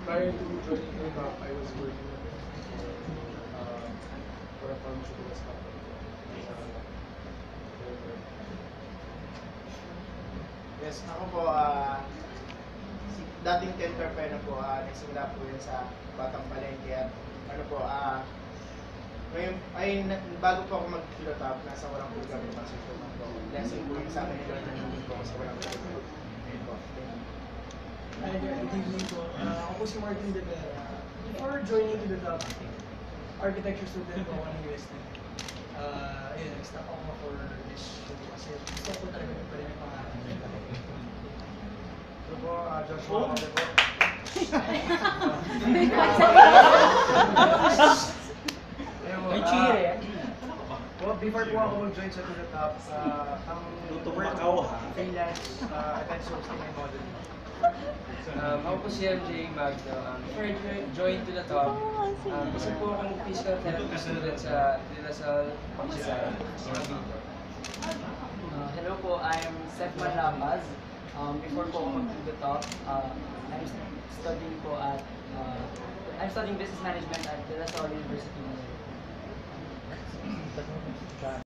prior to joining Hilltop, I was working for a pharmaceutical company. Yes, ako po, dating Tenterpeno po, nagsimula po yun sa Batang Palengke at ano po, ngayon, bago po ako mag-Philotop, nasa Walang Pulgar po kasi po ako. Lesson po yung sa amin nila na nandun po ako sa Walang Pulgar. Ayun po. Hi, good evening po. Ako po si Martin De Vera. Before joining to the top, architecture student po ako ng UST. Ayun, nag-stop ako for this show kasi gusto ko talaga pa rin yung pangalan. So po, Joshua Kale po. May chire. Well, before po ako mag-join sa Philotop, ang freelance, event hosting and modeling. Ako po si MJ Magno. Before I join to the top, isa po akong physical therapy student sa De La Salle Design. Hello po, I'm Sefman Lamaz. Before po ako mag-to the top, I'm studying po at I'm studying business management at De La Salle University.